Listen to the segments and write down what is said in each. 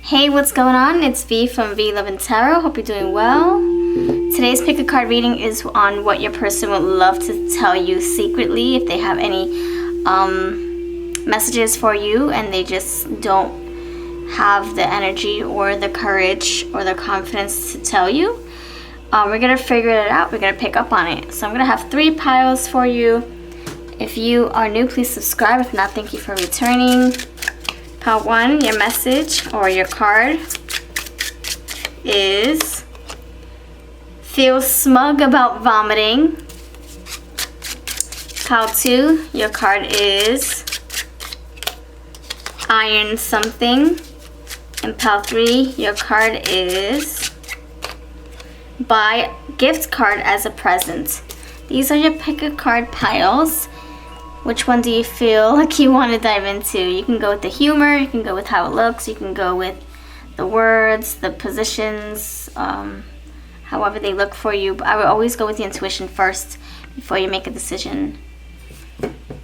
Hey, what's going on? It's V from V Love and Tarot. Hope you're doing well. Today's pick a card reading is on what your person would love to tell you secretly, if they have any messages for you and they just don't have the energy or the courage or the confidence to tell you. We're gonna figure it out. We're gonna pick up on it. So I'm gonna have 3 piles for you. If you are new, please subscribe. If not, thank you for returning. Pile 1, your message or your card is feel smug about vomiting. Pile 2, your card is iron something. And pile 3, your card is buy gift card as a present. These are your pick a card piles. Which one do you feel like you want to dive into? You can go with the humor, you can go with how it looks, you can go with the words, the positions, however they look for you. But I would always go with the intuition first before you make a decision.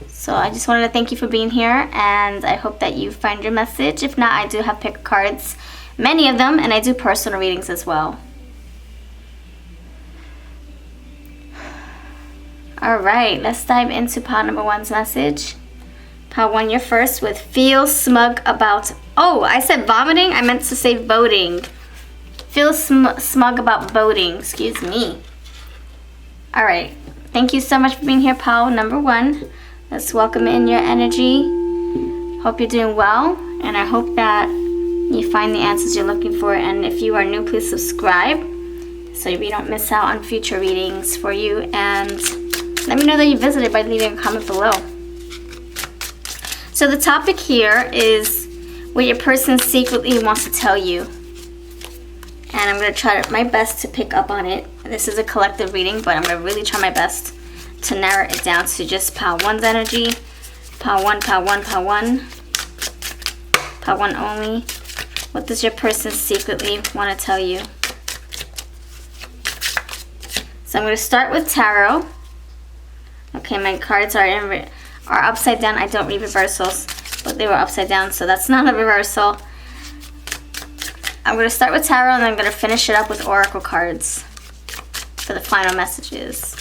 So I just wanted to thank you for being here, and I hope that you find your message. If not, I do have pick cards, many of them, and I do personal readings as well. Alright, let's dive into pile number 1's message. Pile 1, you're first with feel smug about... Oh, I said vomiting? I meant to say voting. Feel smug about voting. Excuse me. Alright, thank you so much for being here, pile number 1. Let's welcome in your energy. Hope you're doing well, and I hope that you find the answers you're looking for. And if you are new, please subscribe so you don't miss out on future readings for you. And let me know that you visited by leaving a comment below. So the topic here is what your person secretly wants to tell you. And I'm going to try my best to pick up on it. This is a collective reading, but I'm going to really try my best to narrow it down to just pile 1's energy. Pile 1, pile 1, pile 1. Pile 1 only. What does your person secretly want to tell you? So I'm going to start with tarot. Okay, my cards are upside down. I don't read reversals, but they were upside down, so that's not a reversal. I'm going to start with tarot, and then I'm going to finish it up with oracle cards for the final messages.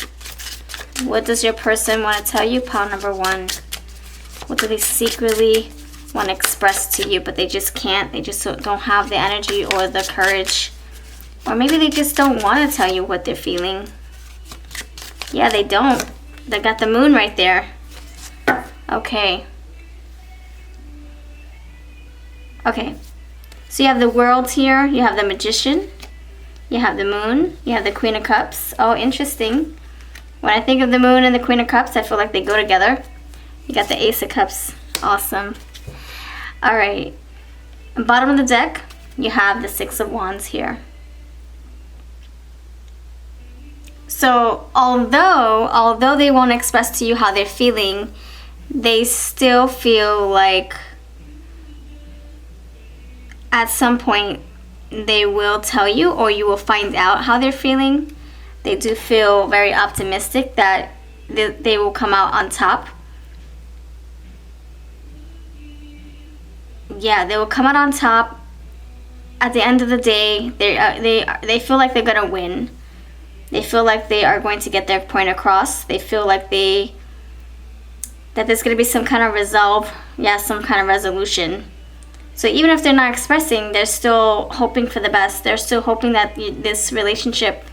What does your person want to tell you? Pile number 1. What do they secretly want to express to you, but they just can't? They just don't have the energy or the courage. Or maybe they just don't want to tell you what they're feeling. Yeah, they don't. They got the moon right there. Okay. Okay. So you have the world here. You have the magician. You have the moon. You have the Queen of Cups. Oh, interesting. When I think of the moon and the Queen of Cups, I feel like they go together. You got the Ace of Cups. Awesome. Alright. Bottom of the deck, you have the 6 of Wands here. So although they won't express to you how they're feeling, they still feel like at some point they will tell you, or you will find out how they're feeling. They do feel very optimistic that they will come out on top. Yeah, they will come out on top. At the end of the day, they feel like they're gonna win. They feel like they are going to get their point across. They feel like that there's going to be some kind of resolve. Yeah, some kind of resolution. So even if they're not expressing, they're still hoping for the best. They're still hoping that this relationship,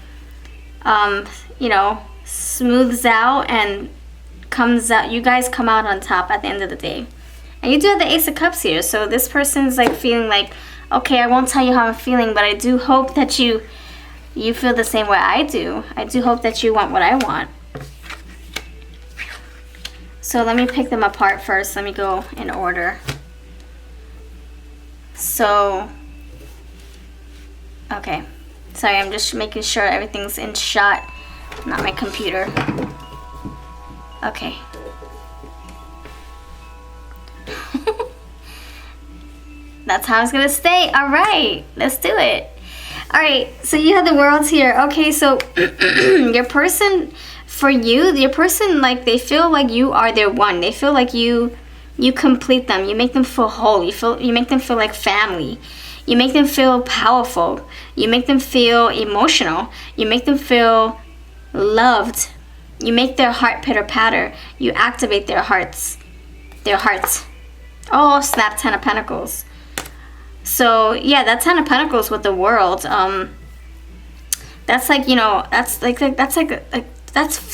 smooths out and comes out. You guys come out on top at the end of the day. And you do have the Ace of Cups here. So this person's like feeling like, okay, I won't tell you how I'm feeling, but I do hope that you feel the same way I do. I do hope that you want what I want. So let me pick them apart first. Let me go in order. So, okay. Sorry, I'm just making sure everything's in shot, not my computer. Okay. That's how it's gonna stay. All right, let's do it. All right, so you have the worlds here. Okay, so your person, for you, your person, like, they feel like you are their one. They feel like you You complete them. You make them feel whole. You make them feel like family. You make them feel powerful. You make them feel emotional. You make them feel loved. You make their heart pitter-patter. You activate their hearts. Their hearts. Oh, snap, 10 of Pentacles. So, yeah, that 10 of Pentacles with the World. That's like, you know, that's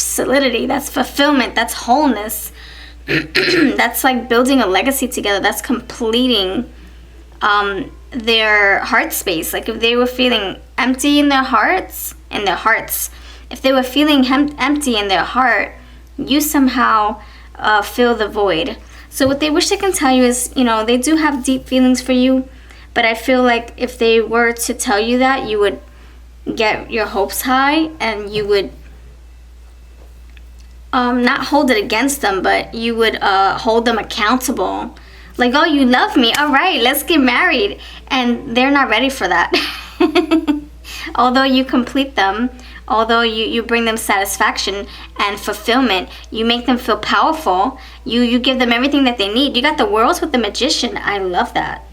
solidity. That's fulfillment. That's wholeness. That's like building a legacy together. That's completing their heart space. Like if they were feeling empty in their hearts, if they were feeling empty in their heart, you somehow fill the void. So what they wish they can tell you is, you know, they do have deep feelings for you, but I feel like if they were to tell you that, you would get your hopes high and you would not hold it against them, but you would hold them accountable. Like, oh, you love me, all right, let's get married. And they're not ready for that. Although you complete them, although you bring them satisfaction and fulfillment, you make them feel powerful, you give them everything that they need. You got the Worlds with the Magician. I love that.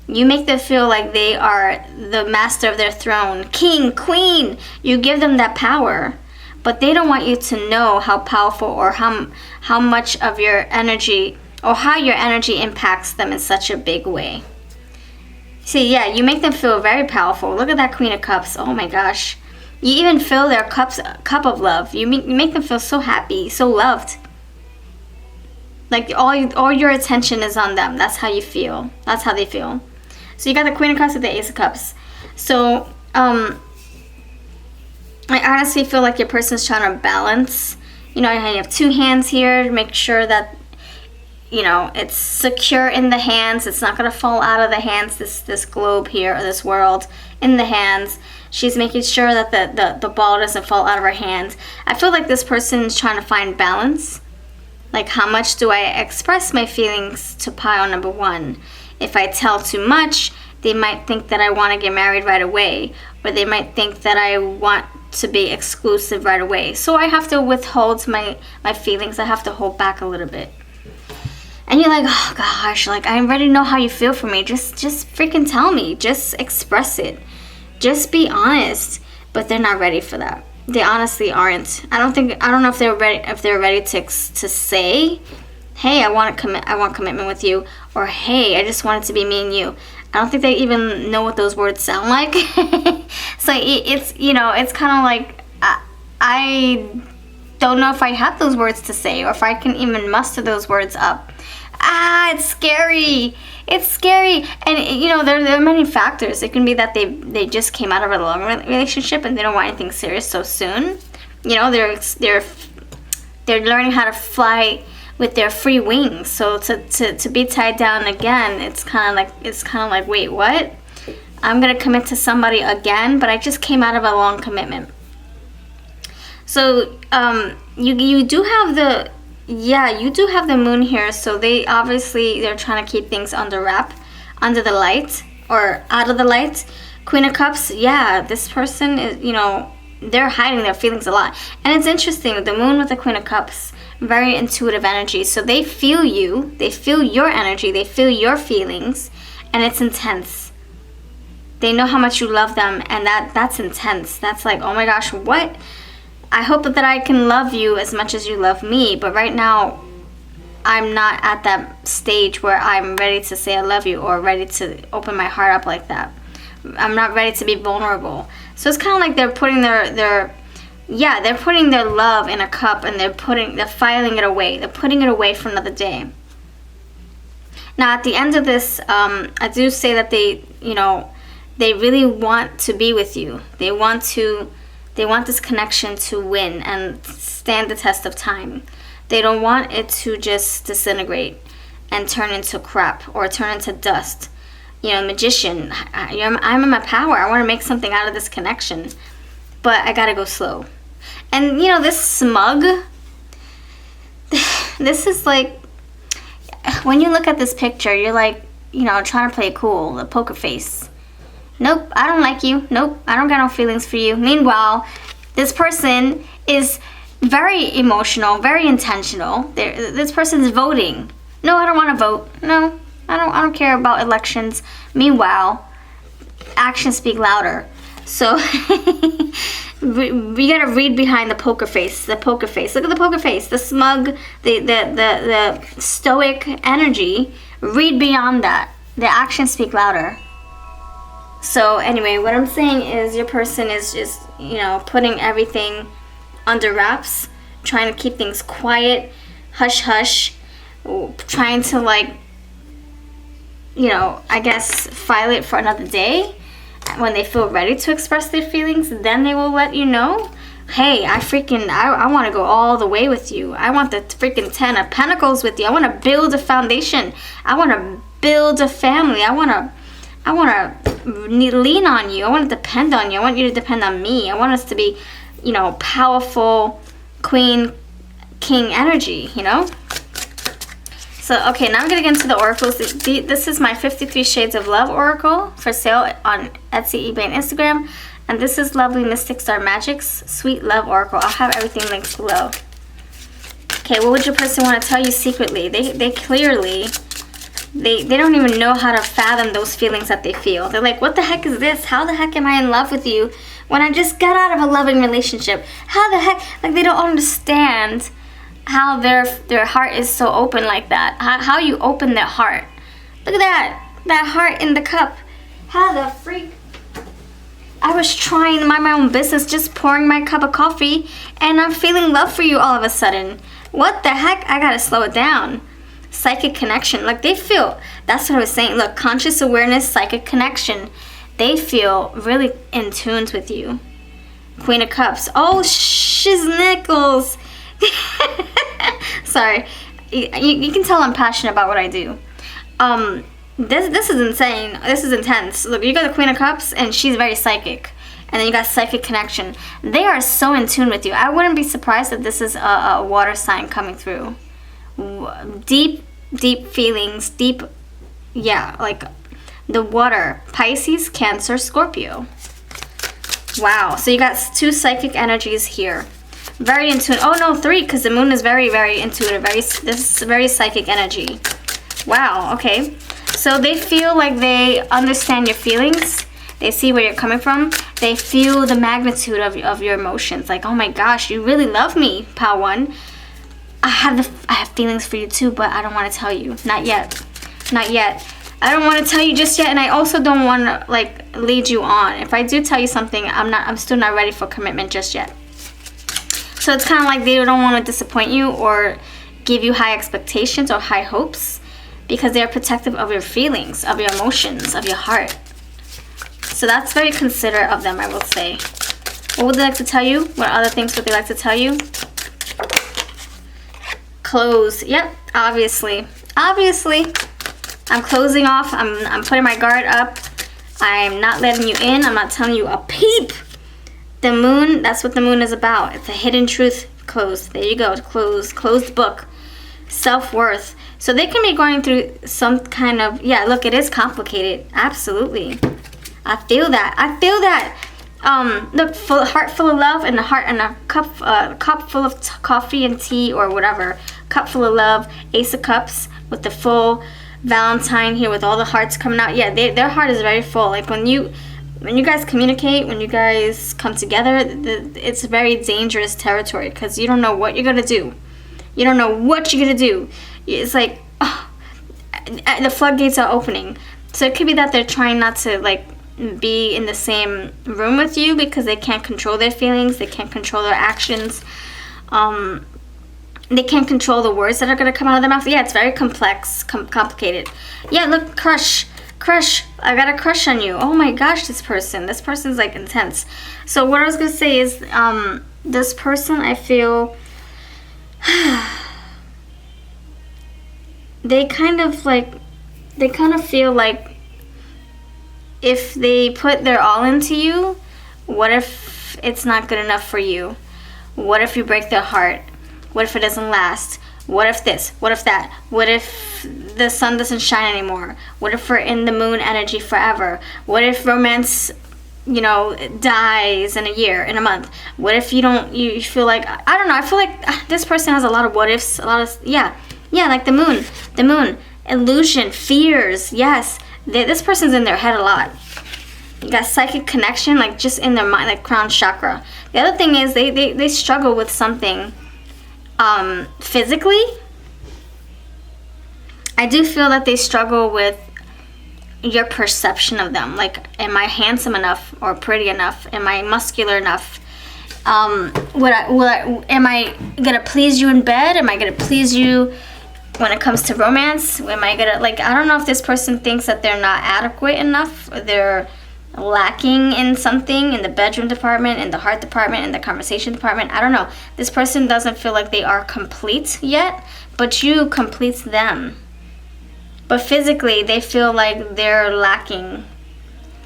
You make them feel like they are the master of their throne, king, queen. You give them that power. But they don't want you to know how powerful or how much of your energy or how your energy impacts them in such a big way. See, yeah, you make them feel very powerful. Look at that Queen of Cups. Oh my gosh. You even fill their cup of love. You make them feel so happy, so loved. Like all your attention is on them. That's how you feel. That's how they feel. So you got the Queen of Cups with the Ace of Cups. So, I honestly feel like your person's trying to balance. You know, you have two hands here to make sure that, you know, it's secure in the hands. It's not going to fall out of the hands, this globe here, or this world, in the hands. She's making sure that the ball doesn't fall out of her hand. I feel like this person is trying to find balance. Like, how much do I express my feelings to pile number one? If I tell too much, they might think that I want to get married right away. Or they might think that I want to be exclusive right away. So I have to withhold my feelings. I have to hold back a little bit. And you're like, oh gosh, like I already know how you feel for me. Just freaking tell me. Just express it. Just be honest. But they're not ready for that. They honestly aren't. I don't know if they're ready to say, hey, I want commitment with you, or hey, I just want it to be me and you. I don't think they even know what those words sound like. So it's, you know, it's kind of like, I don't know if I have those words to say, or if I can even muster those words up. It's scary. It's scary. And, you know, there are many factors. It can be that they just came out of a long relationship and they don't want anything serious so soon. You know, they're learning how to fly with their free wings. So to be tied down again, it's kind of like, wait, what? I'm gonna commit to somebody again, but I just came out of a long commitment. So you do have the moon here. So they're trying to keep things under the light, or out of the light. Queen of Cups, yeah, this person is, you know, they're hiding their feelings a lot. And it's interesting, the moon with the Queen of Cups, very intuitive energy. So they feel you, they feel your energy, they feel your feelings, and it's intense. They know how much you love them, and that's intense. That's like, oh my gosh, what? I hope that I can love you as much as you love me, but right now I'm not at that stage where I'm ready to say I love you, or ready to open my heart up like that. I'm not ready to be vulnerable. So it's kind of like they're putting they're putting their love in a cup, and they're filing it away. They're putting it away for another day. Now at the end of this, I do say that they really want to be with you. They want this connection to win and stand the test of time. They don't want it to just disintegrate and turn into crap or turn into dust. You know, Magician, I'm in my power. I want to make something out of this connection, but I gotta go slow. And you know, this smug, this is like, when you look at this picture, you're like, you know, trying to play cool, the poker face. Nope, I don't like you. Nope, I don't got no feelings for you. Meanwhile, this person is very emotional, very intentional. This person is voting. No, I don't want to vote. No, I don't care about elections. Meanwhile, actions speak louder. So we gotta read behind the poker face. The poker face. Look at the poker face. The smug, the stoic energy. Read beyond that. The actions speak louder. So anyway, what I'm saying is your person is just, you know, putting everything under wraps, trying to keep things quiet, hush hush, trying to, like, you know, I guess file it for another day. When they feel ready to express their feelings, then they will let you know, hey, I want to go all the way with you. I want the freaking 10 of Pentacles with you. I want to build a foundation. I want to build a family. I want to lean on you. I want to depend on you. I want you to depend on me. I want us to be, you know, powerful queen, king energy, you know? So, okay, now I'm going to get into the oracles. This is my 53 Shades of Love oracle for sale on Etsy, eBay, and Instagram. And this is Lovely Mystic Star Magic's Sweet Love oracle. I'll have everything linked below. Okay, what would your person want to tell you secretly? They clearly, they don't even know how to fathom those feelings that they feel. They're like, what the heck is this? How the heck am I in love with you when I just got out of a loving relationship? How the heck? Like, they don't understand how their heart is so open like that. How you open their heart. Look at that heart in the cup. How the freak. I was trying to mind my own business, just pouring my cup of coffee, and I'm feeling love for you all of a sudden. What the heck? I gotta slow it down. Psychic connection. Like, they feel, that's what I was saying. Look, conscious awareness, psychic connection. They feel really in tune with you. Queen of Cups. Oh, shizznickles. Sorry, you can tell I'm passionate about what I do. This is insane. This is intense. Look, you got the Queen of Cups, and she's very psychic, and then you got psychic connection. They are so in tune with you. I wouldn't be surprised if this is a water sign coming through. Deep feelings, like the water. Pisces, Cancer, Scorpio. Wow. So you got two psychic energies here. Very intuitive. Oh no, 3, because the moon is very, very intuitive. This is very psychic energy. Wow, okay. So they feel like they understand your feelings. They see where you're coming from. They feel the magnitude of your emotions. Like, oh my gosh, you really love me, Pal 1. I have feelings for you too, but I don't want to tell you. Not yet. Not yet. I don't want to tell you just yet, and I also don't want to, like, lead you on. If I do tell you something, I'm still not ready for commitment just yet. So it's kind of like they don't want to disappoint you or give you high expectations or high hopes, because they're protective of your feelings, of your emotions, of your heart. So that's very considerate of them, I will say. What would they like to tell you? What other things would they like to tell you? Close. Yep, obviously. Obviously. I'm closing off. I'm putting my guard up. I'm not letting you in. I'm not telling you a peep. The moon, that's what the moon is about. It's a hidden truth. Closed. There you go. Closed book. Self-worth. So they can be going through some kind of, yeah, look, it is complicated. Absolutely. I feel that. I feel that. The heart full of love, and the heart and a cup full of coffee and tea or whatever. Cup full of love. Ace of Cups with the full Valentine here with all the hearts coming out. Yeah, their heart is very full. Like, when you guys communicate, when you guys come together, it's very dangerous territory, because you don't know what you're going to do. You don't know what you're going to do. It's like, oh, the floodgates are opening. So it could be that they're trying not to, like, be in the same room with you, because they can't control their feelings. They can't control their actions. They can't control the words that are going to come out of their mouth. Yeah, it's very complex, complicated. Yeah, look, crush. I got a crush on you. Oh my gosh, this person's like intense. So what I was gonna say is, this person, I feel they kind of feel like if they put their all into you, what if it's not good enough for you? What if you break their heart? What if it doesn't last? What if this? What if that? What if the sun doesn't shine anymore? What if we're in the moon energy forever? What if romance, dies in a year, in a month? What if you feel like, I don't know, I feel like this person has a lot of what ifs, Yeah, like the moon. The moon. Illusion, fears, yes. This person's in their head a lot. You got psychic connection, like just in their mind, like crown chakra. The other thing is they struggle with something physically. I do feel that they struggle with your perception of them. Like, am I handsome enough or pretty enough? Am I muscular enough? Am I gonna please you in bed? Am I gonna please you when it comes to romance? Am I gonna, like, I don't know if this person thinks that they're not adequate enough, or they're lacking in something in the bedroom department, in the heart department, in the conversation department. I don't know. This person doesn't feel like they are complete yet, but you complete them. But physically, they feel like they're lacking.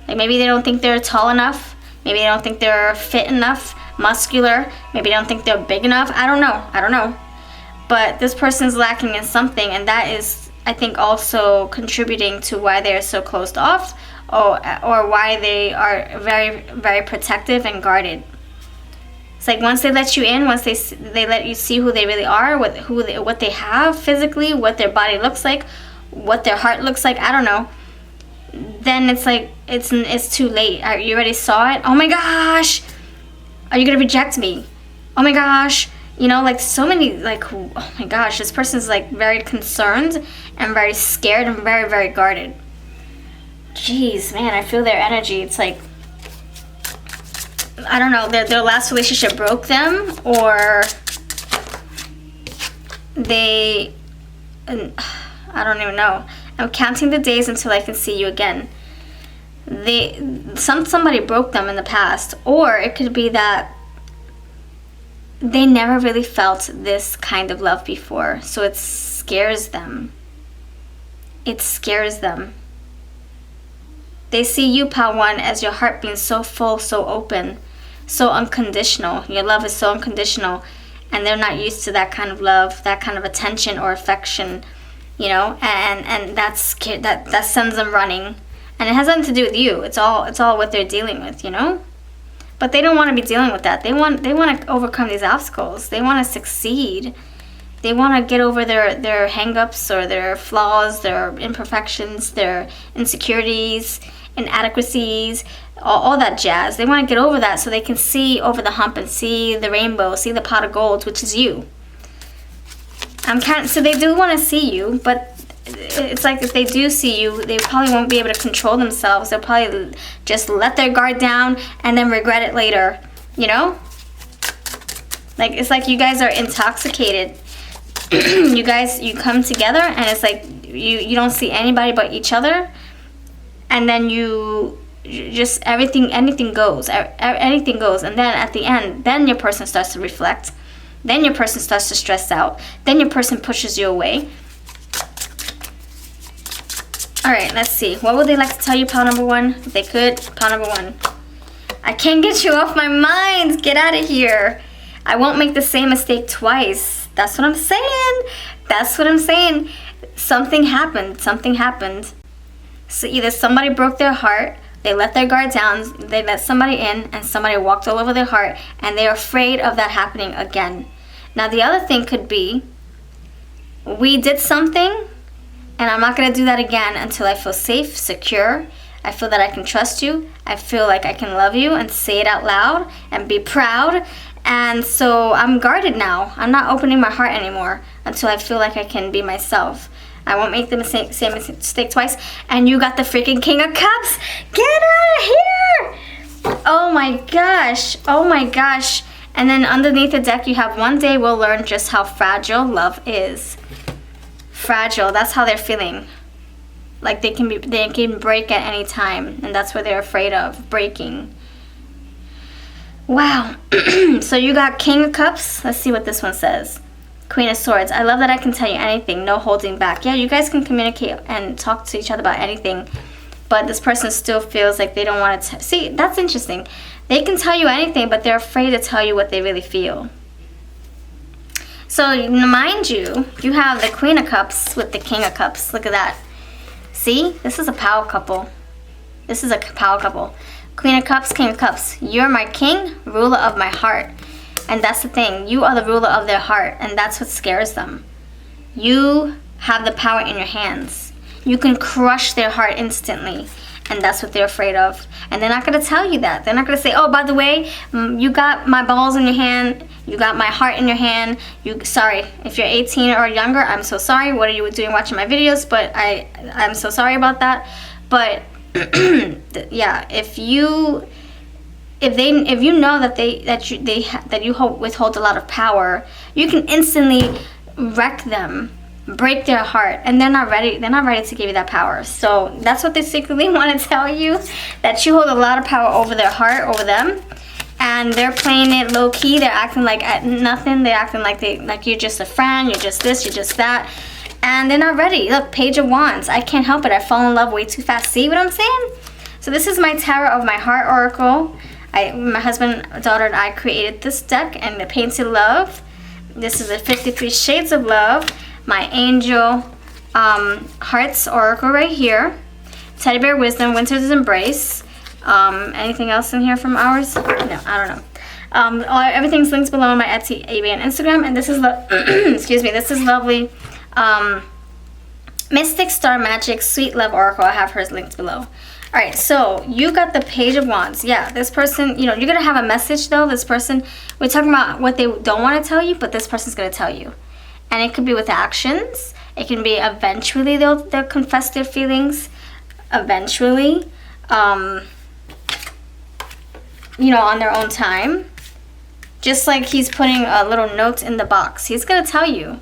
Like, maybe they don't think they're tall enough. Maybe they don't think they're fit enough, muscular. Maybe they don't think they're big enough. I don't know. But this person's lacking in something, and that is, I think, also contributing to why they're so closed off, or why they are very, very protective and guarded. It's like once they let you in, once they let you see who they really are, what they have physically, what their body looks like, what their heart looks like, I don't know, then it's like it's too late. You already saw it. Oh my gosh, are you gonna reject me? Oh my gosh, you know, like so many, like, oh my gosh, this person's like very concerned and very scared and very, very guarded. Jeez, man, I feel their energy. It's like, I don't know, their last relationship broke them, or they, I don't even know. I'm counting the days until I can see you again. Somebody broke them in the past, or it could be that they never really felt this kind of love before, so it scares them. It scares them. They see you, Pal One, as your heart being so full, so open, so unconditional. Your love is so unconditional, and they're not used to that kind of love, that kind of attention or affection, you know, and that sends them running. And it has nothing to do with you. It's all what they're dealing with, you know? But they don't want to be dealing with that. They want to overcome these obstacles. They want to succeed. They want to get over their hang-ups or their flaws, their imperfections, their insecurities, inadequacies, all that jazz. They want to get over that so they can see over the hump and see the rainbow, see the pot of gold, which is you. So they do want to see you, but it's like if they do see you, they probably won't be able to control themselves. They'll probably just let their guard down and then regret it later, you know? Like, it's like you guys are intoxicated. You come together and it's like you don't see anybody but each other, and then you just anything goes, and then at the end, then your person starts to reflect, then your person starts to stress out, then your person pushes you away. All right, let's see. What would they like to tell you, pal number one? If they could, pal number one. I can't get you off my mind. Get out of here. I won't make the same mistake twice. That's what I'm saying. That's what I'm saying. Something happened. Something happened. So either somebody broke their heart, they let their guard down, they let somebody in, and somebody walked all over their heart, and they're afraid of that happening again. Now the other thing could be, we did something, and I'm not going to do that again until I feel safe, secure. I feel that I can trust you. I feel like I can love you and say it out loud and be proud. And so I'm guarded now. I'm not opening my heart anymore until I feel like I can be myself. I won't make the same mistake twice. And you got the freaking King of Cups. Get out of here! Oh my gosh. Oh my gosh. And then underneath the deck you have, one day we'll learn just how fragile love is. Fragile. That's how they're feeling. Like they can break at any time, and that's what they're afraid of, breaking. Wow. So you got King of Cups. Let's see what this one says. Queen of Swords. I love that I can tell you anything, no holding back. Yeah, you guys can communicate and talk to each other about anything, but this person still feels like they don't want to. See, that's interesting. They can tell you anything, but they're afraid to tell you what they really feel. So mind you, you have the Queen of Cups with the King of Cups. Look at that. See, this is a power couple. This is a power couple. Queen of Cups, King of Cups. You're my king, ruler of my heart. And that's the thing. You are the ruler of their heart, and that's what scares them. You have the power in your hands. You can crush their heart instantly. And that's what they're afraid of. And they're not going to tell you that. They're not going to say, oh, by the way, you got my balls in your hand. You got my heart in your hand. Sorry, if you're 18 or younger, I'm so sorry. What are you doing watching my videos? But I'm so sorry about that. But yeah, if you know that you withhold a lot of power, you can instantly wreck them, break their heart, and they're not ready to give you that power. So that's what they secretly want to tell you, that you hold a lot of power over their heart, over them, and they're playing it low key. They're acting like nothing. They're acting like you're just a friend, you're just this, you're just that, and they're not ready. Look, Page of Wands. I can't help it. I fall in love way too fast. See what I'm saying? So this is my Tarot of my Heart Oracle. My husband, daughter, and I created this deck, and the Painted Love. This is the 53 Shades of Love. My Angel Hearts Oracle right here. Teddy Bear Wisdom, Winter's Embrace. Anything else in here from ours? No, I don't know. Everything's linked below on my Etsy, eBay, and Instagram. And this is excuse me. This is lovely. Mystic Star Magic Sweet Love Oracle. I have hers linked below. All right, so you got the Page of Wands. Yeah, this person, you're going to have a message, though. This person, we're talking about what they don't want to tell you, but this person's going to tell you. And it could be with actions. It can be eventually they'll confess their feelings. Eventually. On their own time. Just like he's putting a little note in the box. He's going to tell you.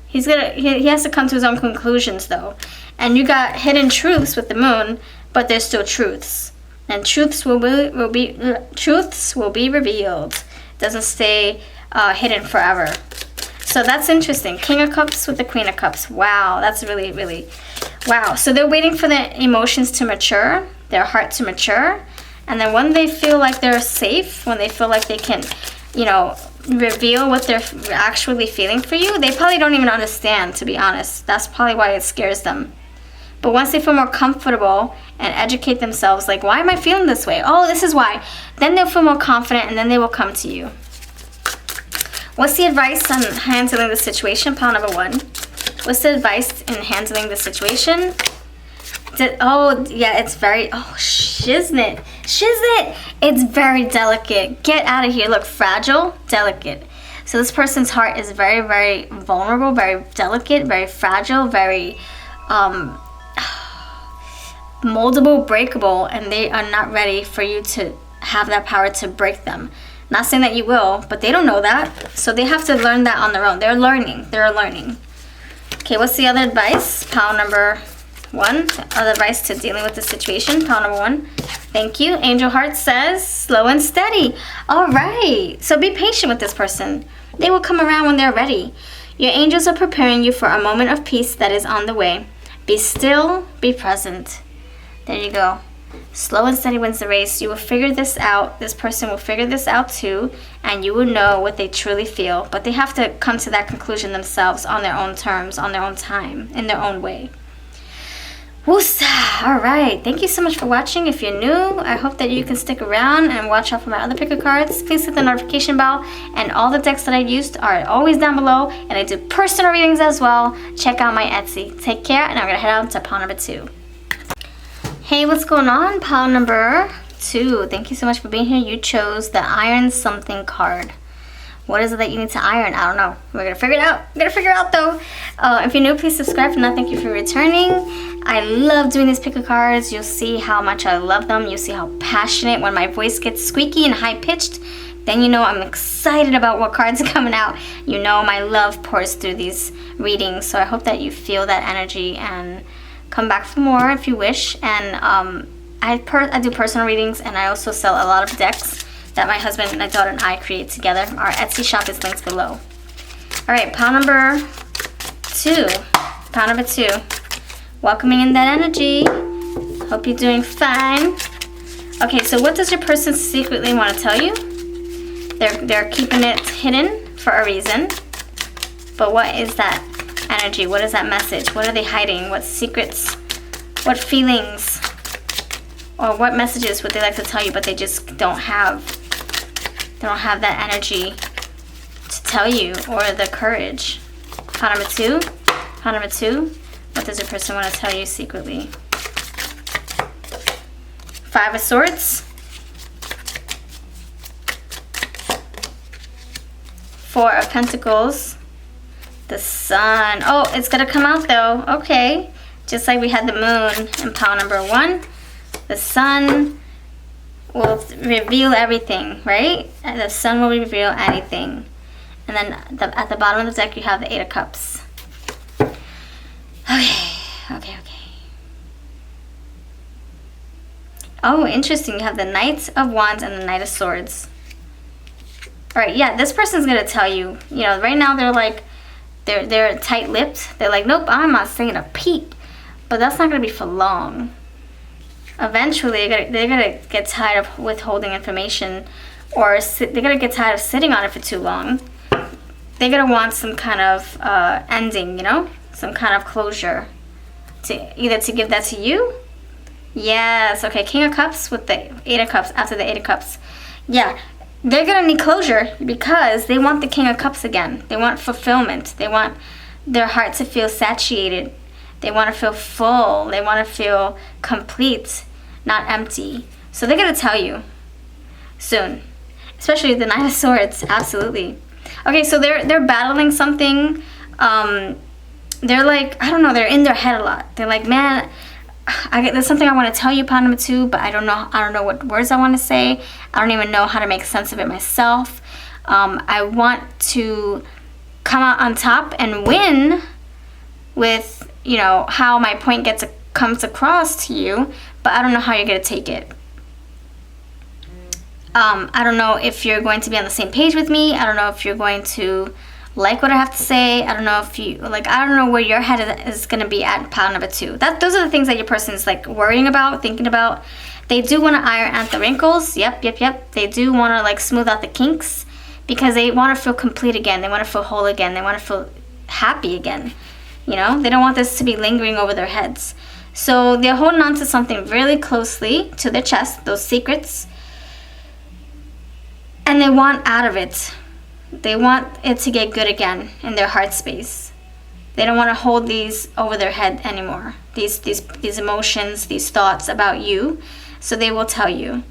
He has to come to his own conclusions, though. And you got hidden truths with the moon, but there's still truths. And truths will be revealed. It doesn't stay hidden forever. So that's interesting. King of Cups with the Queen of Cups. Wow, that's really, really, wow. So they're waiting for the emotions to mature, their heart to mature. And then when they feel like they're safe, when they feel like they can, reveal what they're actually feeling for you, they probably don't even understand, to be honest. That's probably why it scares them. But once they feel more comfortable and educate themselves, like, why am I feeling this way? Oh, this is why. Then they'll feel more confident, and then they will come to you. What's the advice on handling the situation? Pile number 1. What's the advice in handling the situation? It's very, shiznit. It's very delicate. Get out of here. Look, fragile, delicate. So this person's heart is very, very vulnerable, very delicate, very fragile, very moldable, breakable, and they are not ready for you to have that power to break them. Not saying that you will, but they don't know that. So they have to learn that on their own. They're learning. Okay, what's the other advice? Pile number 1. Other advice to dealing with the situation. Pile number 1. Thank you. Angel Heart says, slow and steady. All right. So be patient with this person. They will come around when they're ready. Your angels are preparing you for a moment of peace that is on the way. Be still. Be present. There you go. Slow and steady wins the race. You will figure this out. This person will figure this out too, and you will know what they truly feel. But they have to come to that conclusion themselves on their own terms, on their own time, in their own way. Woosa! All right. Thank you so much for watching. If you're new, I hope that you can stick around and watch out for my other pick of cards. Please hit the notification bell, and all the decks that I used are always down below, and I do personal readings as well. Check out my Etsy. Take care, and I'm going to head out to pile number 2. Hey, what's going on? Pile number 2. Thank you so much for being here. You chose the Iron Something card. What is it that you need to iron? I don't know. We're going to figure it out. We're going to figure it out, though. If you're new, please subscribe. If not, thank you for returning. I love doing these pick of cards. You'll see how much I love them. You'll see how passionate. When my voice gets squeaky and high-pitched, then you know I'm excited about what cards are coming out. You know my love pours through these readings. So I hope that you feel that energy and come back for more if you wish. And I do personal readings, and I also sell a lot of decks that my husband, my daughter, and I create together. Our Etsy shop is linked below. All right, pile number 2. Pile number 2. Welcoming in that energy. Hope you're doing fine. Okay, so what does your person secretly want to tell you? They're keeping it hidden for a reason. But what is that energy? What is that message? What are they hiding? What secrets? What feelings? Or what messages would they like to tell you, but they just don't have that energy to tell you, or the courage? Pile number 2. Pile number 2. What does your person want to tell you secretly? 5 of Swords. 4 of Pentacles. The Sun. Oh, it's going to come out though. Okay. Just like we had the Moon in pile number 1. The Sun will reveal everything, right? And the Sun will reveal anything. And then at the bottom of the deck, you have the 8 of Cups. Okay. Oh, interesting. You have the Knight of Wands and the Knight of Swords. All right, yeah, this person's going to tell you, you know, right now they're like, they're tight-lipped. They're like, nope, I'm not saying a peep. But that's not going to be for long. Eventually, they're going to get tired of withholding information, or they're going to get tired of sitting on it for too long. They're going to want some kind of ending, you know? Some kind of closure. Either to give that to you. Yes, okay, King of Cups with the 8 of Cups, after the 8 of Cups. Yeah, they're going to need closure because they want the King of Cups again. They want fulfillment. They want their heart to feel satiated. They want to feel full. They want to feel complete, not empty. So they're going to tell you soon. Especially the Nine of Swords, absolutely. Okay, so they're battling something. They're like, I don't know, they're in their head a lot. They're like, man, there's something I want to tell you, pile number 2, but I don't know what words I want to say. I don't even know how to make sense of it myself. I want to come out on top and win with, you know, how my point comes across to you, but I don't know how you're going to take it. I don't know if you're going to be on the same page with me. I don't know if you're going to like what I have to say. I don't know if you, like, I don't know where your head is going to be at pile number 2. Those are the things that your person is, like, worrying about, thinking about. They do want to iron out the wrinkles. Yep. They do want to, like, smooth out the kinks because they want to feel complete again. They want to feel whole again. They want to feel happy again. You know, they don't want this to be lingering over their heads. So they're holding on to something really closely to their chest, those secrets. And they want out of it. They want it to get good again in their heart space. They don't want to hold these over their head anymore. These emotions, these thoughts about you. So they will tell you.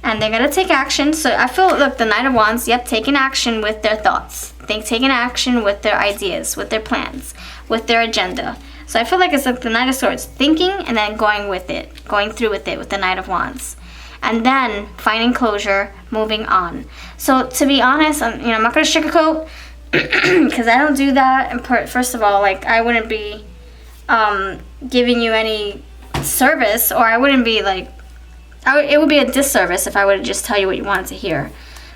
And they're going to take action. So I feel, look, the Knight of Wands, yep, taking action with their thoughts. Taking action with their ideas, with their plans, with their agenda. So I feel like it's like the Knight of Swords, thinking and then going with it, going through with it with the Knight of Wands. And then finding closure, moving on. So to be honest, I'm not going to sugarcoat because I don't do that. And first of all, like, I wouldn't be giving you any service, or I wouldn't be like, it would be a disservice if I would just tell you what you wanted to hear.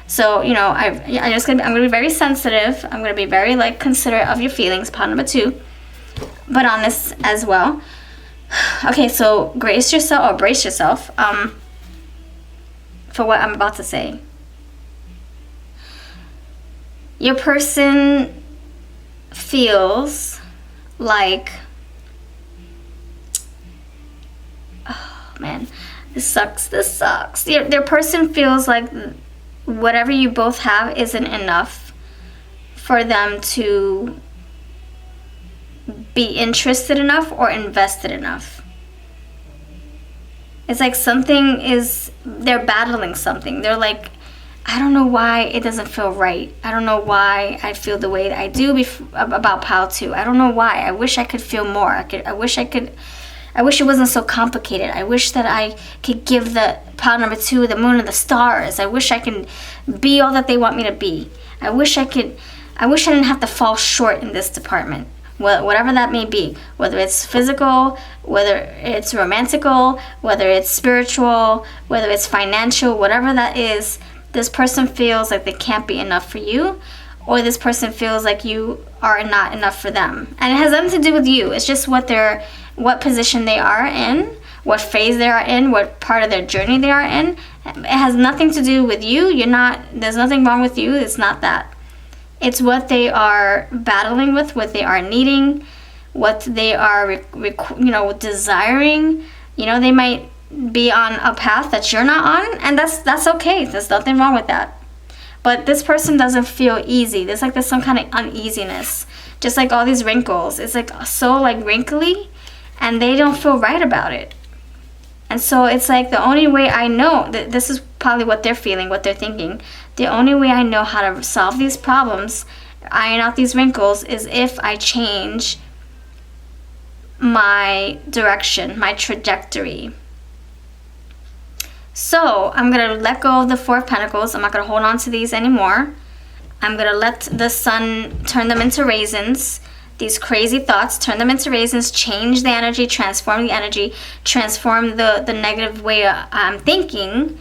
So, you know, I'm going to be very sensitive. I'm going to be very, like, considerate of your feelings, pile number 2, but honest as well. Okay, so brace yourself for what I'm about to say. Your person feels like, oh man, this sucks. Their person feels like whatever you both have isn't enough for them to be interested enough or invested enough. It's like they're battling something. They're like, I don't know why it doesn't feel right. I don't know why I feel the way that I do about pile 2. I don't know why. I wish I could feel more. I wish it wasn't so complicated. I wish that I could give the pile number 2 the moon and the stars. I wish I could be all that they want me to be. I wish I didn't have to fall short in this department. Well, whatever that may be, whether it's physical, whether it's romantical, whether it's spiritual, whether it's financial, whatever that is, this person feels like they can't be enough for you, or this person feels like you are not enough for them. And it has nothing to do with you. It's just what position they are in, what phase they are in, what part of their journey they are in. It has nothing to do with you. There's nothing wrong with you. It's not that. It's what they are battling with, what they are needing, what they are, desiring. You know, they might be on a path that you're not on, and that's okay. There's nothing wrong with that. But this person doesn't feel easy. There's some kind of uneasiness. Just like all these wrinkles. It's like so like wrinkly, and they don't feel right about it. And so it's like the only way I know, this is probably what they're feeling, what they're thinking. The only way I know how to solve these problems, iron out these wrinkles, is if I change my direction, my trajectory. So I'm going to let go of the Four of Pentacles. I'm not going to hold on to these anymore. I'm going to let the sun turn them into raisins. These crazy thoughts, turn them into raisins, change the energy, transform the energy, transform the negative way I'm thinking,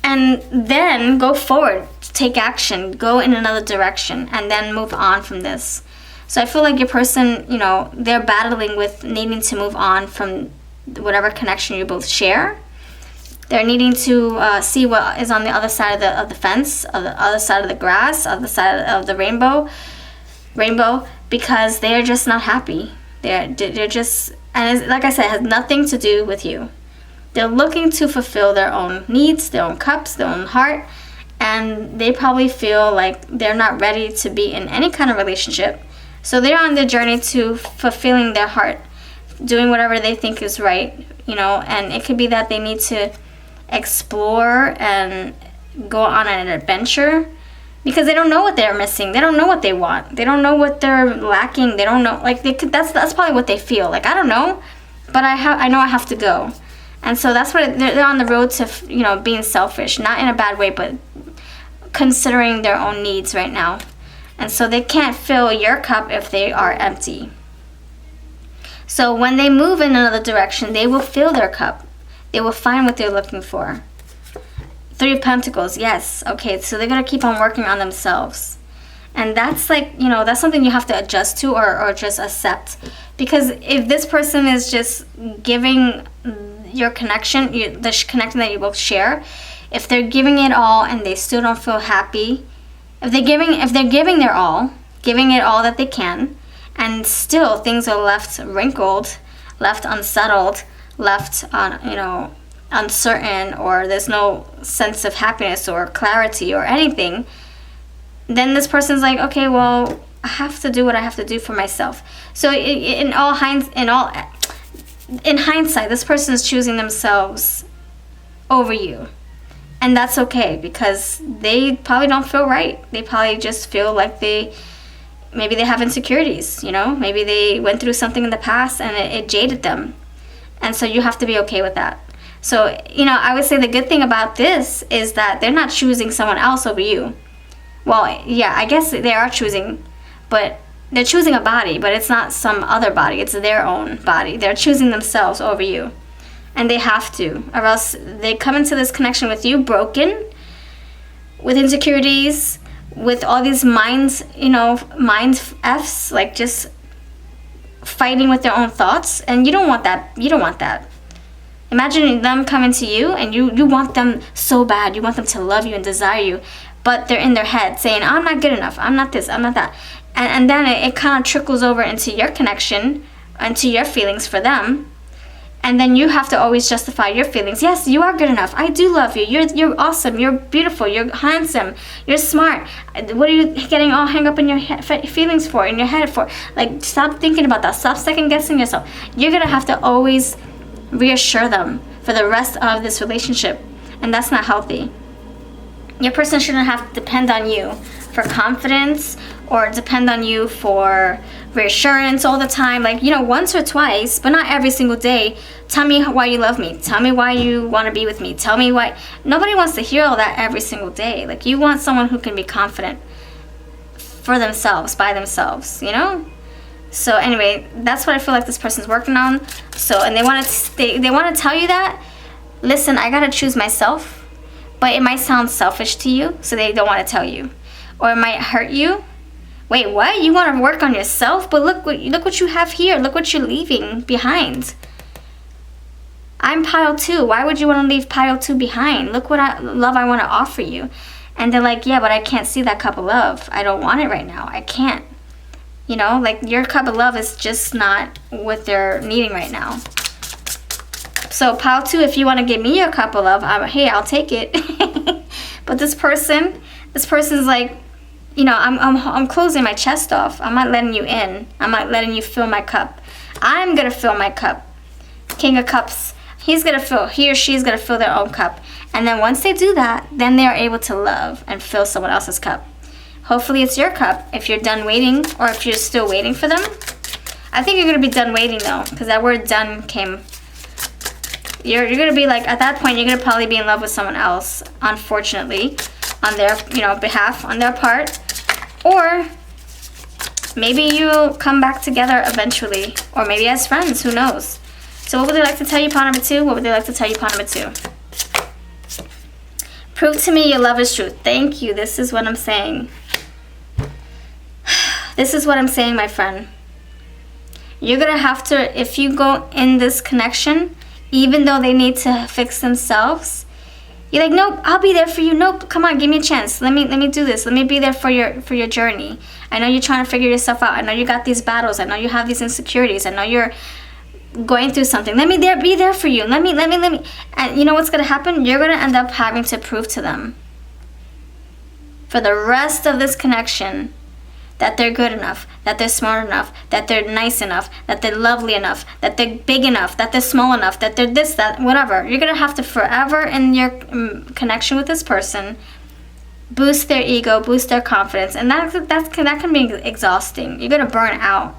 and then go forward, take action, go in another direction, and then move on from this. So I feel like your person, you know, they're battling with needing to move on from whatever connection you both share. They're needing to see what is on the other side of the fence, of the other side of the grass, other side of the rainbow, because they're just not happy. They're just, and it's, like I said, it has nothing to do with you. They're looking to fulfill their own needs, their own cups, their own heart, and they probably feel like they're not ready to be in any kind of relationship. So they're on their journey to fulfilling their heart, doing whatever they think is right, you know, and it could be that they need to explore and go on an adventure, because they don't know what they're missing. They don't know what they want. They don't know what they're lacking. They don't know, like, they could, that's probably what they feel. Like, I don't know, but I know I have to go. And so that's what they're on the road to, you know, being selfish, not in a bad way, but considering their own needs right now. And so they can't fill your cup if they are empty. So when they move in another direction, they will fill their cup. They will find what they're looking for. Three of Pentacles, yes. Okay, so they're going to keep on working on themselves. And that's like, you know, that's something you have to adjust to or just accept. Because if this person is just giving your connection, the connection that you both share, if they're giving it all and they still don't feel happy, if they're giving their all, giving it all that they can, and still things are left wrinkled, left unsettled, left on, you know, uncertain, or there's no sense of happiness or clarity or anything, then this person's like, okay, well, I have to do what I have to do for myself. So in hindsight, this person is choosing themselves over you. And that's okay, because they probably don't feel right. They probably just feel like maybe they have insecurities, you know? Maybe they went through something in the past and it jaded them. And so you have to be okay with that. So, you know, I would say the good thing about this is that they're not choosing someone else over you. Well, yeah, I guess they are choosing, but they're choosing a body, but it's not some other body. It's their own body. They're choosing themselves over you. And they have to, or else they come into this connection with you broken, with insecurities, with all these mind F's, like just fighting with their own thoughts. And you don't want that. You don't want that. Imagine them coming to you and you want them so bad. You want them to love you and desire you. But they're in their head saying, I'm not good enough. I'm not this. I'm not that. And then it kind of trickles over into your connection, into your feelings for them. And then you have to always justify your feelings. Yes, you are good enough. I do love you. You're awesome. You're beautiful. You're handsome. You're smart. What are you getting all hung up in your feelings for, in your head for? Like, stop thinking about that. Stop second guessing yourself. You're going to have to always reassure them for the rest of this relationship. And that's not healthy. Your person shouldn't have to depend on you for confidence or depend on you for reassurance all the time. Like, you know, once or twice, but not every single day. Tell me why you love me. Tell me why you want to be with me. Tell me why. Nobody wants to hear all that every single day. Like, you want someone who can be confident for themselves, by themselves, you know? So anyway, that's what I feel like this person's working on. So, and they want to tell you that, listen, I got to choose myself, but it might sound selfish to you, so they don't want to tell you. Or it might hurt you. Wait, what? You want to work on yourself? But look what you have here. Look what you're leaving behind. I'm pile 2. Why would you want to leave pile 2 behind? Look what love I want to offer you. And they're like, yeah, but I can't see that cup of love. I don't want it right now. I can't. You know, like, your cup of love is just not what they're needing right now. So pile 2, if you want to give me your cup of love, hey, I'll take it. But this person's like, you know, I'm closing my chest off. I'm not letting you in. I'm not letting you fill my cup. I'm gonna fill my cup. King of Cups, he or she's gonna fill their own cup. And then once they do that, then they are able to love and fill someone else's cup. Hopefully it's your cup if you're done waiting, or if you're still waiting for them. I think you're gonna be done waiting though, because that word done came. You're gonna be like, at that point, you're gonna probably be in love with someone else, unfortunately, on their, you know, behalf, on their part. Or maybe you'll come back together eventually, or maybe as friends, who knows. So what would they like to tell you, pile number 2? What would they like to tell you, pile number 2? Prove to me your love is true. Thank you. This is what I'm saying. This is what I'm saying, my friend. You're going to have to, if you go in this connection, even though they need to fix themselves, you're like, nope, I'll be there for you. Nope, come on, give me a chance. Let me do this. Let me be there for your journey. I know you're trying to figure yourself out. I know you got these battles. I know you have these insecurities. I know you're going through something. Let me be there for you. Let me. And you know what's going to happen? You're going to end up having to prove to them for the rest of this connection that they're good enough, that they're smart enough, that they're nice enough, that they're lovely enough, that they're big enough, that they're small enough, that they're this, that, whatever. You're going to have to forever in your connection with this person boost their ego, boost their confidence, and that can be exhausting. You're going to burn out.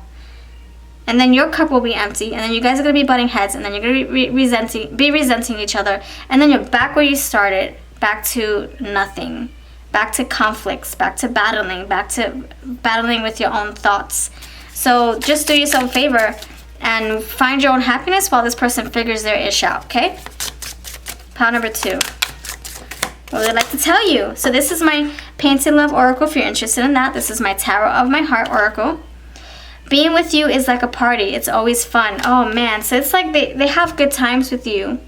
And then your cup will be empty, and then you guys are going to be butting heads, and then you're going to be resenting each other, and then you're back where you started, back to nothing. Back to conflicts, back to battling with your own thoughts. So just do yourself a favor and find your own happiness while this person figures their ish out, okay? Pile number 2. What would I like to tell you? So this is my Painted Love Oracle if you're interested in that. This is my Tarot of My Heart Oracle. Being with you is like a party. It's always fun. Oh man, so it's like they have good times with you.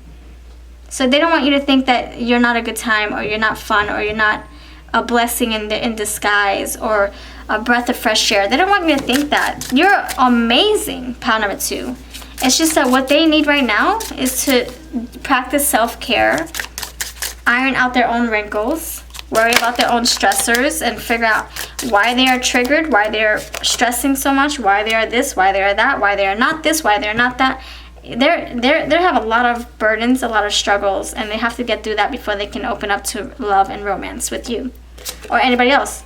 So they don't want you to think that you're not a good time, or you're not fun, or you're not a blessing in disguise, or a breath of fresh air. They don't want you to think that. You're amazing, pile number 2. It's just that what they need right now is to practice self-care, iron out their own wrinkles, worry about their own stressors, and figure out why they are triggered, why they are stressing so much, why they are this, why they are that, why they are not this, why they are not that. They have a lot of burdens, a lot of struggles, and they have to get through that before they can open up to love and romance with you or anybody else.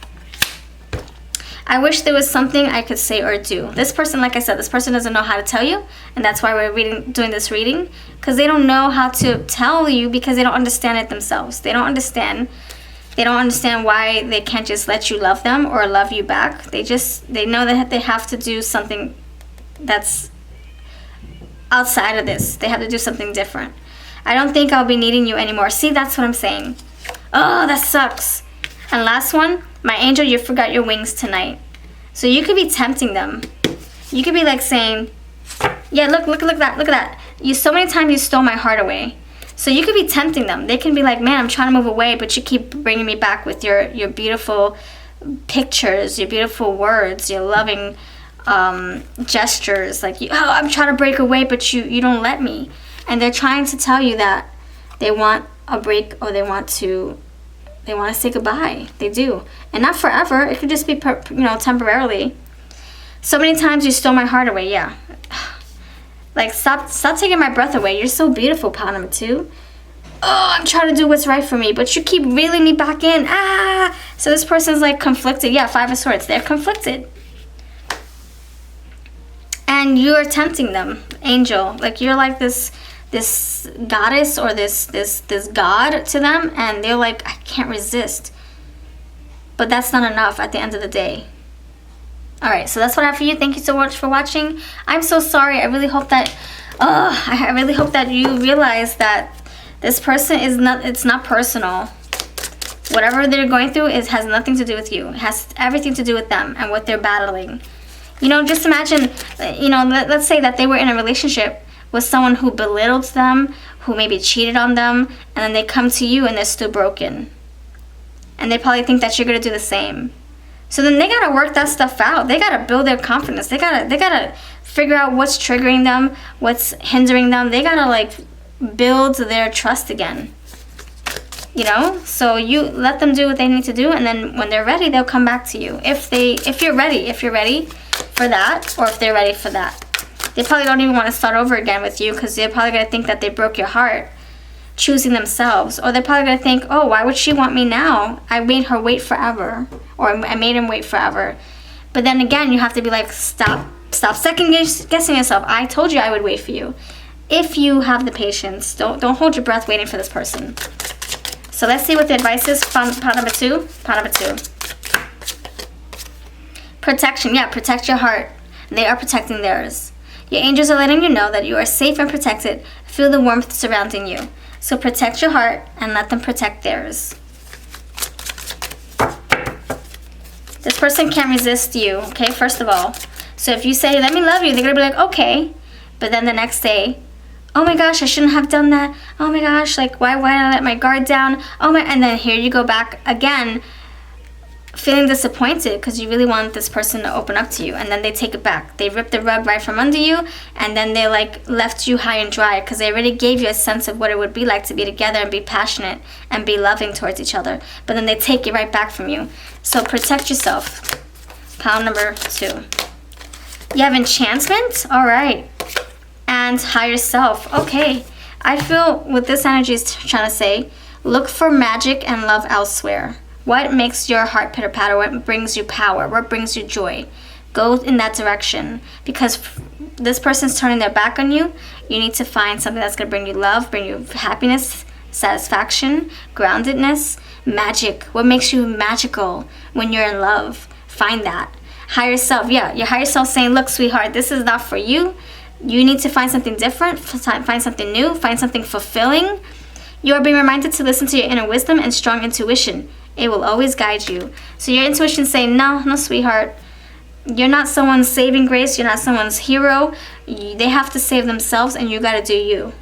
I wish there was something I could say or do. This person, like I said, this person doesn't know how to tell you, and that's why we're doing this reading, because they don't know how to tell you, because they don't understand it themselves. They don't understand why they can't just let you love them or love you back. They know that they have to do something that's outside of this. They have to do something different. I don't think I'll be needing you anymore. See, that's what I'm saying. Oh, that sucks. And last one, my angel, you forgot your wings tonight. So you could be tempting them. You could be like saying, yeah, look at that. You so many times you stole my heart away. So you could be tempting them. They can be like, man, I'm trying to move away, but you keep bringing me back with your beautiful pictures, your beautiful words, your loving gestures. Like, I'm trying to break away, but you don't let me. And they're trying to tell you that they want a break, or they want to say goodbye. They do. And not forever. It could just be temporarily. So many times you stole my heart away. Yeah. Like, stop taking my breath away. You're so beautiful, pile number 2. Oh, I'm trying to do what's right for me, but you keep reeling me back in. So this person's like conflicted. Yeah, 5 of Swords. They're conflicted. And you're tempting them, angel. Like, you're like this goddess, or this god to them, and they're like, I can't resist. But that's not enough at the end of the day. Alright, so that's what I have for you. Thank you so much for watching. I'm so sorry. I really hope that you realize that this person it's not personal. Whatever they're going through has nothing to do with you. It has everything to do with them and what they're battling. Just imagine, let's say that they were in a relationship with someone who belittled them, who maybe cheated on them, and then they come to you and they're still broken. And they probably think that you're going to do the same. So then they got to work that stuff out. They got to build their confidence. They got to figure out what's triggering them, what's hindering them. They got to build their trust again. you know? So you let them do what they need to do, and then when they're ready, they'll come back to you. If you're ready for that, or if they're ready for that. They probably don't even want to start over again with you, because they're probably going to think that they broke your heart choosing themselves. Or they're probably going to think, oh, why would she want me now? I made her wait forever. Or I made him wait forever. But then again, you have to be like, stop second guessing yourself. I told you I would wait for you. If you have the patience, don't hold your breath waiting for this person. So let's see what the advice is. Pot number two. Protection. Yeah, protect your heart. They are protecting theirs. Your angels are letting you know that you are safe and protected. Feel the warmth surrounding you. So protect your heart and let them protect theirs. This person can't resist you, okay, first of all. So if you say, let me love you, they're going to be like, okay. But then the next day, oh my gosh, I shouldn't have done that. Oh my gosh, like, why did I let my guard down? And then here you go back again, feeling disappointed because you really want this person to open up to you, and then they take it back. They rip the rug right from under you, and then they like left you high and dry because they already gave you a sense of what it would be like to be together and be passionate and be loving towards each other. But then they take it right back from you. So protect yourself. Pile number 2. You have enchantment? All right. And higher self. Okay. I feel what this energy is trying to say, look for magic and love elsewhere. What makes your heart pitter-patter? What brings you power? What brings you joy? Go in that direction. Because this person's turning their back on you. You need to find something that's going to bring you love, bring you happiness, satisfaction, groundedness, magic. What makes you magical when you're in love? Find that. Higher self. Yeah, your higher self saying, look, sweetheart, this is not for you. You need to find something different, find something new, find something fulfilling. You are being reminded to listen to your inner wisdom and strong intuition. It will always guide you. So your intuition saying, no, sweetheart. You're not someone's saving grace. You're not someone's hero. They have to save themselves, and you got to do you.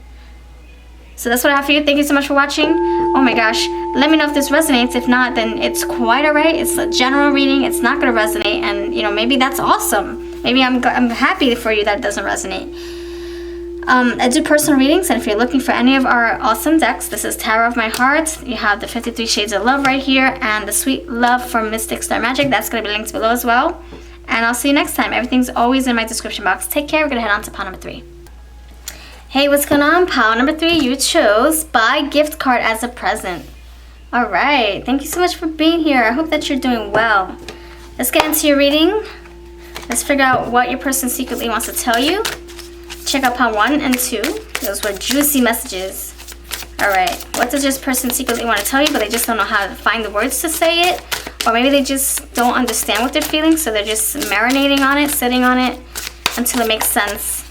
So that's what I have for you. Thank you so much for watching. Oh my gosh. Let me know if this resonates. If not, then it's quite alright. It's a general reading. It's not going to resonate. And, maybe that's awesome. Maybe I'm happy for you that it doesn't resonate. I do personal readings, and if you're looking for any of our awesome decks, this is Tarot of My Heart. You have the 53 Shades of Love right here, and the Sweet Love from Mystic Star Magic. That's going to be linked below as well. And I'll see you next time. Everything's always in my description box. Take care. We're going to head on to pile number 3. Hey, what's going on? Pile number 3, you chose buy gift card as a present. Alright, thank you so much for being here. I hope that you're doing well. Let's get into your reading. Let's figure out what your person secretly wants to tell you. Check out pile 1 and 2. Those were juicy messages. Alright, what does this person secretly want to tell you, but they just don't know how to find the words to say it? Or maybe they just don't understand what they're feeling, so they're just marinating on it, sitting on it until it makes sense.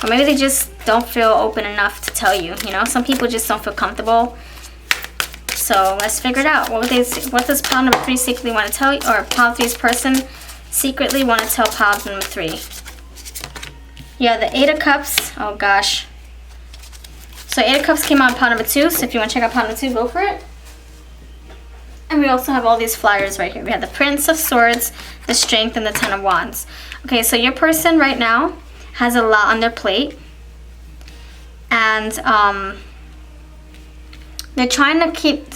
Or maybe they just don't feel open enough to tell you, Some people just don't feel comfortable. So let's figure it out. What does pile number 3 secretly want to tell you, or pile 3's person secretly want to tell pile number 3? Yeah, the 8 of Cups. Oh gosh. So 8 of Cups came out in pile number 2. So if you want to check out pile number 2, go for it. And we also have all these flyers right here. We have the Prince of Swords, the Strength, and the 10 of Wands. Okay, so your person right now has a lot on their plate. And they're trying to keep,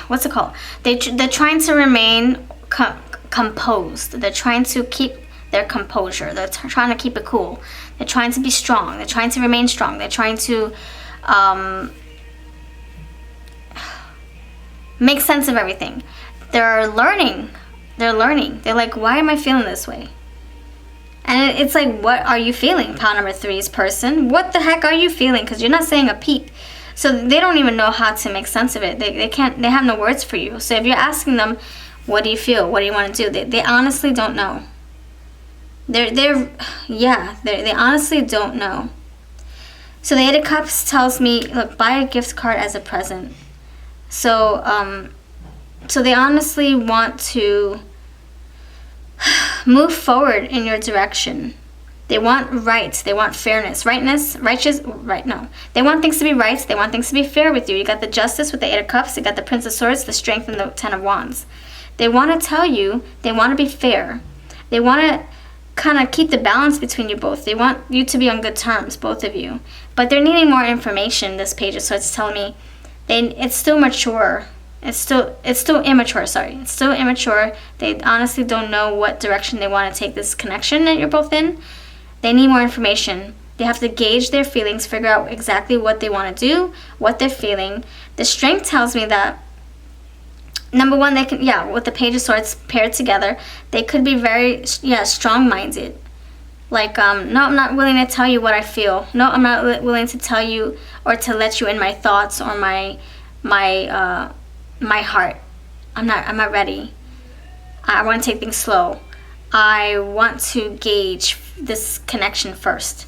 what's it called? They're trying to remain composed. They're trying to keep their composure. They're trying to keep it cool. They're trying to be strong. They're trying to remain strong. They're trying to make sense of everything. They're learning. They're like, why am I feeling this way? And it's like, what are you feeling, pile number 3's person? What the heck are you feeling? Because you're not saying a peep. So they don't even know how to make sense of it. They have no words for you. So if you're asking them, what do you feel? What do you want to do? They honestly don't know. They honestly don't know. So the 8 of Cups tells me, look, buy a gift card as a present. So so they honestly want to move forward in your direction. They want right. They want fairness. They want things to be right. They want things to be fair with you. You got the Justice with the 8 of Cups. You got the Prince of Swords, the Strength, and the 10 of Wands. They want to tell you, they want to be fair. They want to kind of keep the balance between you both. They want you to be on good terms, both of you. But they're needing more information, this page. So it's telling me It's still mature. It's still immature, sorry. It's still immature. They honestly don't know what direction they want to take this connection that you're both in. They need more information. They have to gauge their feelings, figure out exactly what they want to do, what they're feeling. The Strength tells me that, number one, they can, with the Page of Swords paired together, they could be very, strong-minded. Like, no, I'm not willing to tell you what I feel. No, I'm not willing to tell you or to let you in my thoughts or my heart. I'm not ready. I want to take things slow. I want to gauge this connection first.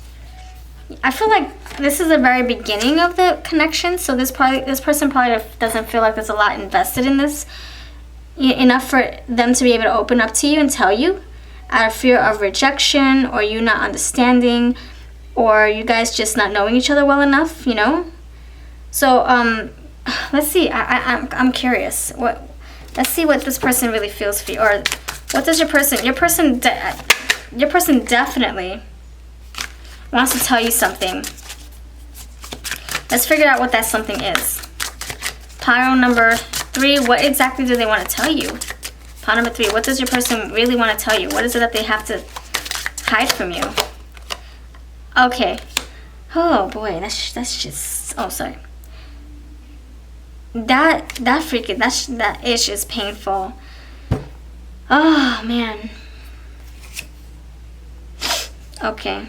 I feel like this is the very beginning of the connection, so this person probably doesn't feel like there's a lot invested in this, enough for them to be able to open up to you and tell you, out of fear of rejection or you not understanding or you guys just not knowing each other well enough, So let's see. I'm curious. Let's see what this person really feels for you, or what does your person definitely wants to tell you something. Let's figure out what that something is. Pile number 3, what exactly do they want to tell you? Pile number 3, what does your person really want to tell you? What is it that they have to hide from you? Okay. Oh boy, that's just, oh sorry. That freaking, that itch is painful. Oh man. Okay.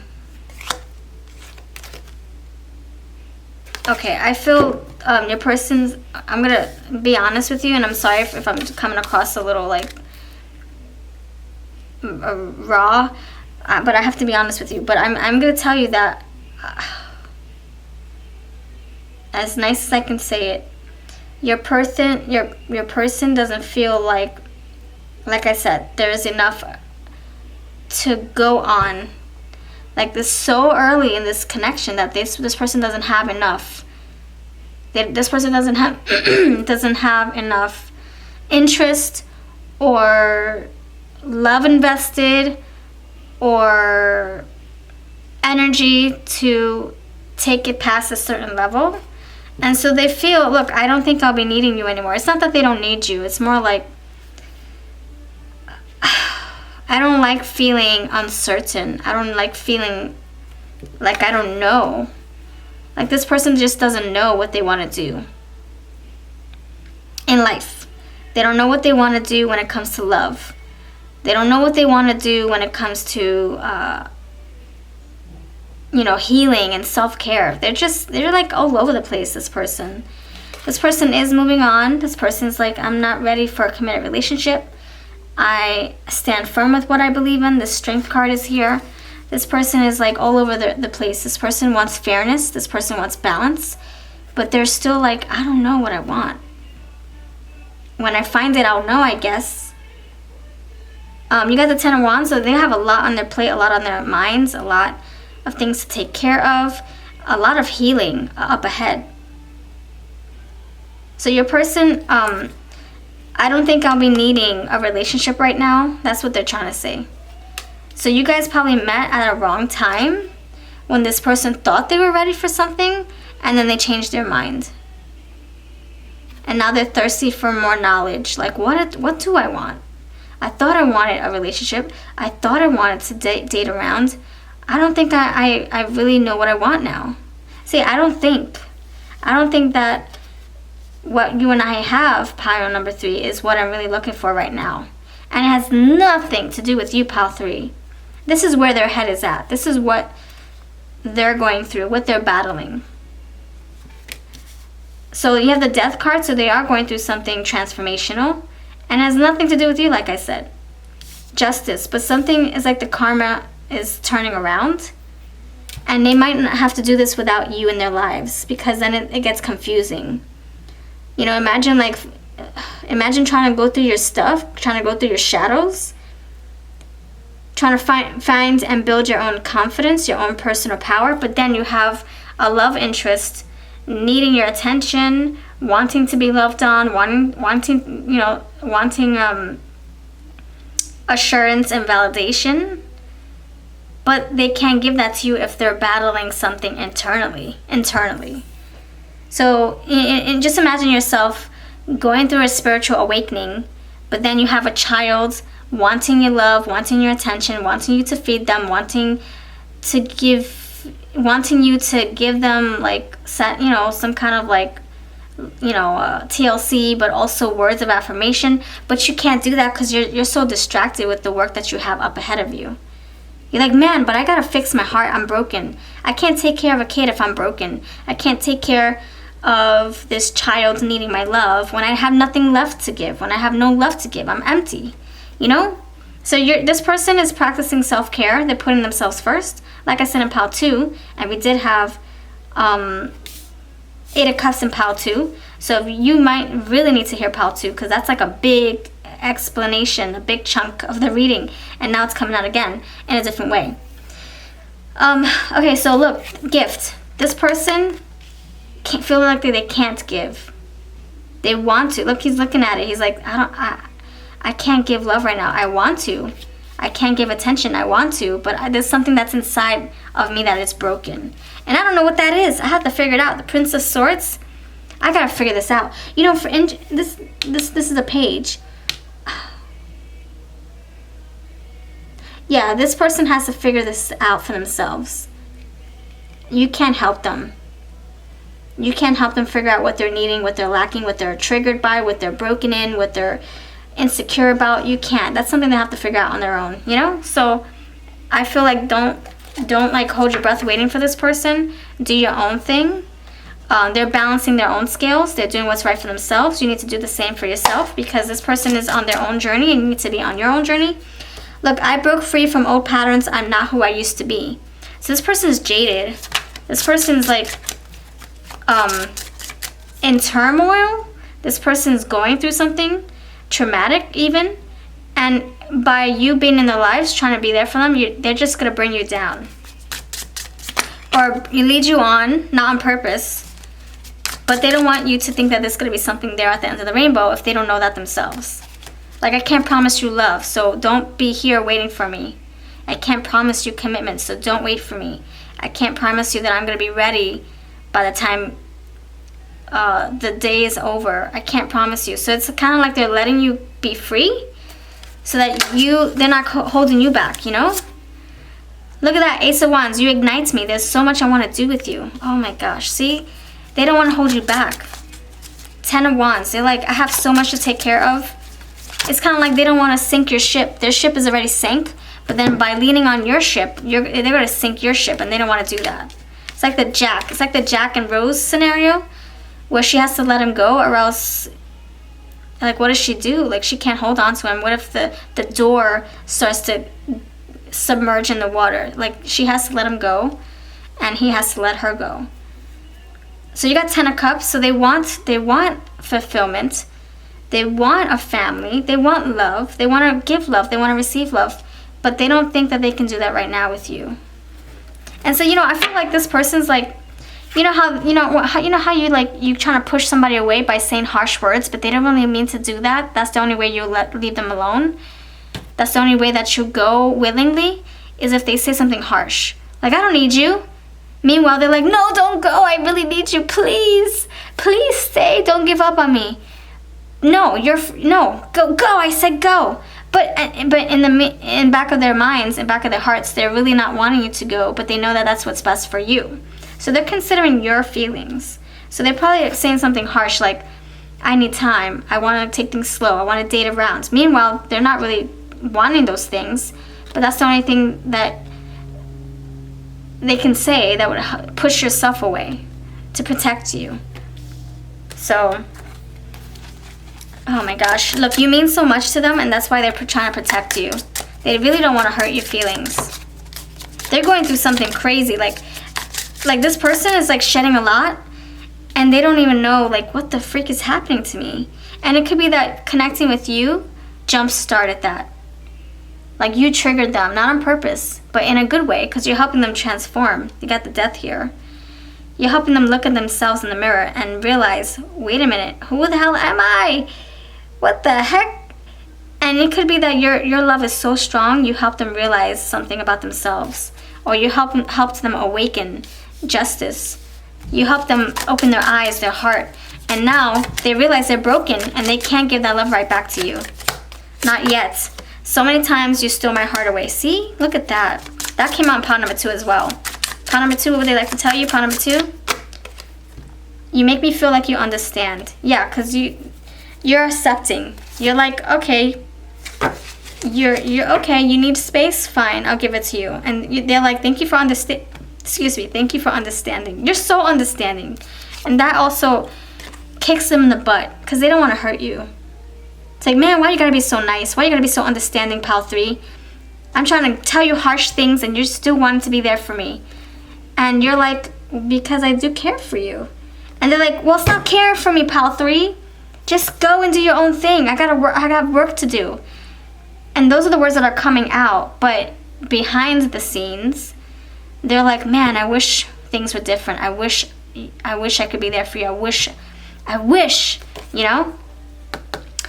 Okay, I feel your person's, I'm gonna be honest with you, and I'm sorry if I'm coming across a little like raw, but I have to be honest with you. But I'm gonna tell you that, as nice as I can say it, your person doesn't feel like I said, there's enough to go on. Like, this so early in this connection that this person doesn't have enough. This person doesn't have enough interest or love invested or energy to take it past a certain level. And so they feel, look, I don't think I'll be needing you anymore. It's not that they don't need you. It's more like, I don't like feeling uncertain. I don't like feeling like I don't know. Like, this person just doesn't know what they want to do in life. They don't know what they want to do when it comes to love. They don't know what they want to do when it comes to, healing and self-care. They're like all over the place, this person. This person is moving on. This person's like, I'm not ready for a committed relationship. I stand firm with what I believe in. The Strength card is here. This person is like all over the place. This person wants fairness. This person wants balance. But they're still like, I don't know what I want. When I find it, I'll know, I guess. You got the Ten of Wands, so they have a lot on their plate, a lot on their minds, a lot of things to take care of, a lot of healing up ahead. So your person, I don't think I'll be needing a relationship right now. That's what they're trying to say. So you guys probably met at a wrong time when this person thought they were ready for something, and then they changed their mind. And now they're thirsty for more knowledge. Like, what do I want? I thought I wanted a relationship. I thought I wanted to date around. I don't think I really know what I want now. See, I don't think that what you and I have, pile number 3, is what I'm really looking for right now. And it has nothing to do with you, pile 3. This is where their head is at. This is what they're going through, what they're battling. So you have the Death card, so they are going through something transformational. And it has nothing to do with you, like I said. Justice. But something is like the karma is turning around. And they might not have to do this without you in their lives, because then it gets confusing. Imagine trying to go through your stuff, trying to go through your shadows, trying to find and build your own confidence, your own personal power, but then you have a love interest needing your attention, wanting to be loved on, wanting assurance and validation, but they can't give that to you if they're battling something internally. So just imagine yourself going through a spiritual awakening, but then you have a child wanting your love, wanting your attention, wanting you to feed them, wanting you to give them like some kind of like TLC, but also words of affirmation. But you can't do that because you're so distracted with the work that you have up ahead of you. You're like, man, but I gotta fix my heart. I'm broken. I can't take care of a kid if I'm broken. I can't take care of this child needing my love when I have nothing left to give. When I have no love to give, I'm empty. So this person is practicing self-care. They're putting themselves first. Like I said in pile 2, and we did have 8 of Cups in pile 2. So you might really need to hear pile 2 because that's like a big explanation, a big chunk of the reading, and now it's coming out again in a different way. Okay, so look, gift. This person can't feel like they can't give. They want to. Look, he's looking at it. He's like, I can't give love right now. I want to. I can't give attention. I want to, but there's something that's inside of me that is broken, and I don't know what that is. I have to figure it out. The Prince of Swords. I gotta figure this out. This is a page. Yeah, this person has to figure this out for themselves. You can't help them. You can't help them figure out what they're needing, what they're lacking, what they're triggered by, what they're broken in, what they're insecure about. You can't. That's something they have to figure out on their own, So I feel like don't like hold your breath waiting for this person. Do your own thing. They're balancing their own scales. They're doing what's right for themselves. You need to do the same for yourself because this person is on their own journey and you need to be on your own journey. Look, I broke free from old patterns. I'm not who I used to be. So this person is jaded. This person's like in turmoil. This person's going through something traumatic even. And by you being in their lives, trying to be there for them, they're just going to bring you down. Or you lead you on, not on purpose. But they don't want you to think that there's going to be something there at the end of the rainbow if they don't know that themselves. Like, I can't promise you love, so don't be here waiting for me. I can't promise you commitment, so don't wait for me. I can't promise you that I'm going to be ready by the time the day is over. I can't promise you. So it's kind of like they're letting you be free so that they're not holding you back, Look at that, Ace of Wands. You ignite me. There's so much I want to do with you. Oh my gosh, see? They don't want to hold you back. 10 of Wands. They're like, I have so much to take care of. It's kind of like they don't want to sink your ship. Their ship is already sank, but then by leaning on your ship, they're going to sink your ship, and they don't want to do that. It's like the Jack. It's like the Jack and Rose scenario where she has to let him go or else, like, what does she do? Like, she can't hold on to him. What if the door starts to submerge in the water? Like, she has to let him go, and he has to let her go. So you got 10 of Cups. So they want fulfillment. They want a family. They want love. They want to give love. They want to receive love. But they don't think that they can do that right now with you. And so, I feel like this person's like, you know how you trying to push somebody away by saying harsh words, but they don't really mean to do that. That's the only way you leave them alone. That's the only way that you go willingly is if they say something harsh. Like, I don't need you. Meanwhile, they're like, no, don't go. I really need you. Please. Please stay. Don't give up on me. No, go. I said go. But in back of their minds, in back of their hearts, they're really not wanting you to go, but they know that that's what's best for you. So they're considering your feelings. So they're probably saying something harsh like, I need time. I want to take things slow. I want to date around. Meanwhile, they're not really wanting those things, but that's the only thing that they can say that would push yourself away to protect you. So, oh my gosh. Look, you mean so much to them, and that's why they're trying to protect you. They really don't want to hurt your feelings. They're going through something crazy. Like this person is like shedding a lot, and they don't even know like what the freak is happening to me. And it could be that connecting with you jump-started that. Like you triggered them, not on purpose, but in a good way, because you're helping them transform. You got the Death here. You're helping them look at themselves in the mirror and realize, wait a minute, who the hell am I? What the heck? And it could be that your love is so strong, you help them realize something about themselves. Or you helped them awaken justice You help them open their eyes, their heart, and now they realize they're broken and they can't give that love right back to you. Not yet. So many times you stole my heart away. See? Look at that. That came out in pile number 2 as well. Pile number 2, what would they like to tell you? Pile number 2? You make me feel like you understand. Yeah, because you're accepting. You're like, okay, you're okay. You need space? Fine, I'll give it to you. And they're like, thank you for thank you for understanding. You're so understanding. And that also kicks them in the butt because they don't want to hurt you. It's like, man, why you gotta be so nice? Why you gotta be so understanding, pile 3? I'm trying to tell you harsh things and you still want to be there for me. And you're like, because I do care for you. And they're like, well, stop caring for me, pile 3. Just go and do your own thing. I got work to do. And those are the words that are coming out. But behind the scenes, they're like, man, I wish things were different. I wish I could be there for you. I wish, you know?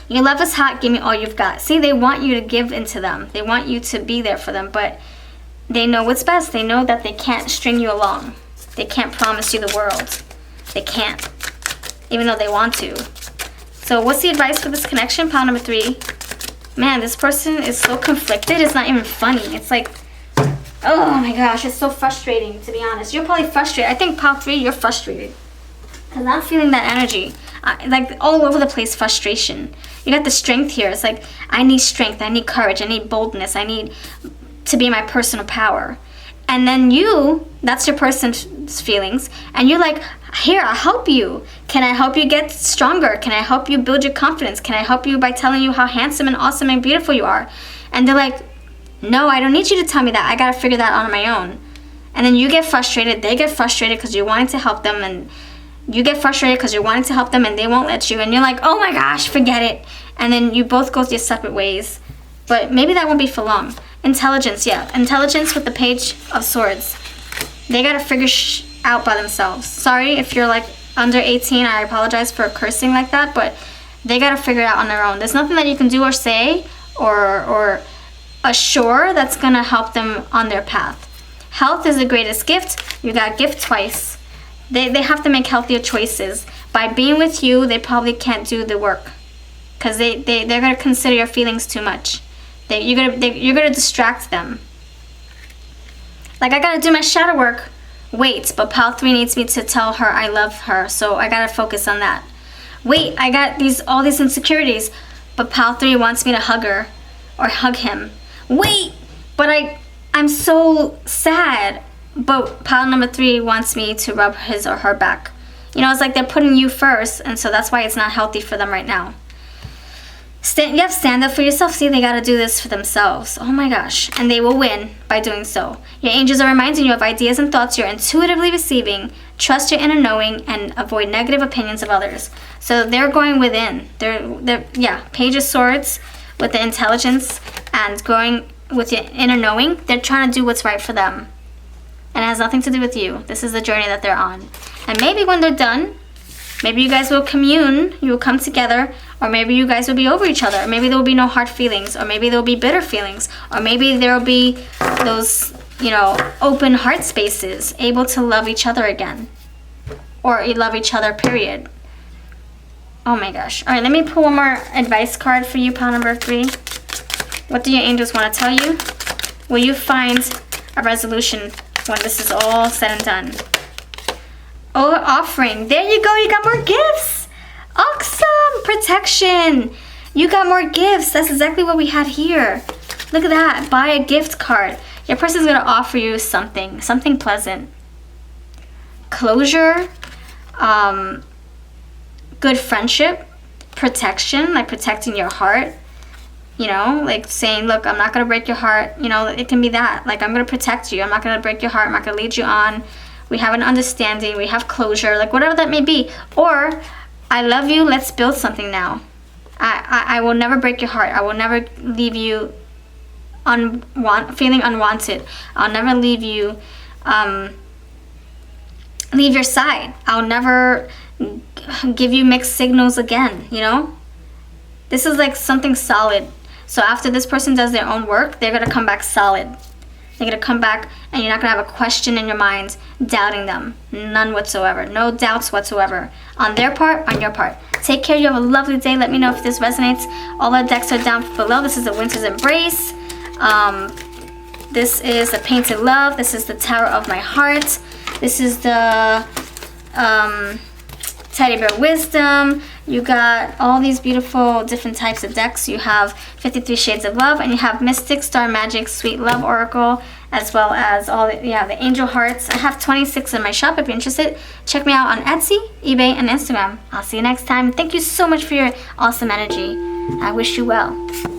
Your love is hot, give me all you've got. See, they want you to give into them. They want you to be there for them, but they know what's best. They know that they can't string you along. They can't promise you the world. They can't, even though they want to. So what's the advice for this connection, pile number 3? Man, this person is so conflicted, it's not even funny. It's like, oh my gosh, it's so frustrating, to be honest. You're probably frustrated. I think pile 3, you're frustrated. Because I'm feeling that energy. Like all over the place frustration. You got the strength here. It's like, I need strength, I need courage, I need boldness, I need to be my personal power. And then that's your person's feelings, and you're like, here, I'll help you. Can I help you get stronger? Can I help you build your confidence? Can I help you by telling you how handsome and awesome and beautiful you are? And they're like, no, I don't need you to tell me that. I gotta figure that out on my own. And then you get frustrated, they get frustrated because you're wanting to help them, and you get frustrated because you're wanting to help them and they won't let you, and you're like, oh my gosh, forget it. And then you both go your separate ways. But maybe that won't be for long. Intelligence, yeah. Intelligence with the Page of Swords. They gotta figure out by themselves. Sorry if you're like under 18, I apologize for cursing like that, but they gotta figure it out on their own. There's nothing that you can do or say or assure that's gonna help them on their path. Health is the greatest gift. You got gift twice. They have to make healthier choices. By being with you, they probably can't do the work because they're gonna consider your feelings too much. You're gonna distract them. Like, I gotta do my shadow work. Wait, but pile 3 needs me to tell her I love her, so I gotta focus on that. Wait, I got all these insecurities, but pile 3 wants me to hug her or hug him. Wait, but I'm so sad, but pile number 3 wants me to rub his or her back. You know, it's like they're putting you first, and so that's why it's not healthy for them right now. You have to stand up for yourself. See, they gotta do this for themselves. Oh my gosh. And they will win by doing so. Your angels are reminding you of ideas and thoughts you're intuitively receiving. Trust your inner knowing and avoid negative opinions of others. So they're going within. They're Page of Swords with the intelligence and going with your inner knowing. They're trying to do what's right for them. And it has nothing to do with you. This is the journey that they're on. And maybe when they're done, maybe you guys will commune, you will come together, or maybe you guys will be over each other, or maybe there will be no hard feelings, or maybe there will be bitter feelings, or maybe there will be those, open heart spaces, able to love each other again, or love each other, period. Oh my gosh. All right, let me pull one more advice card for you, pile number 3. What do your angels want to tell you? Will you find a resolution when this is all said and done? Oh, offering. There you go. You got more gifts. Awesome. Protection. You got more gifts. That's exactly what we had here. Look at that. Buy a gift card. Your person's going to offer you something pleasant. Closure. Good friendship. Protection, like protecting your heart. Like saying, look, I'm not going to break your heart. It can be that. Like, I'm going to protect you. I'm not going to break your heart. I'm not going to lead you on. We have an understanding. We have closure. Like, whatever that may be. Or, I love you. Let's build something now. I will never break your heart. I will never leave you feeling unwanted. I'll never leave you, leave your side. I'll never give you mixed signals again, This is like something solid. So after this person does their own work, they're going to come back solid. They're going to come back, and you're not going to have a question in your mind doubting them. None whatsoever. No doubts whatsoever. On their part, on your part. Take care. You have a lovely day. Let me know if this resonates. All our decks are down below. This is the Winter's Embrace. This is the Painted Love. This is the Tower of My Heart. This is the Teddy Bear Wisdom. You got all these beautiful different types of decks. You have 53 Shades of Love, and you have Mystic, Star Magic, Sweet Love Oracle, as well as all the Angel Hearts. I have 26 in my shop. If you're interested, check me out on Etsy, eBay, and Instagram. I'll see you next time. Thank you so much for your awesome energy. I wish you well.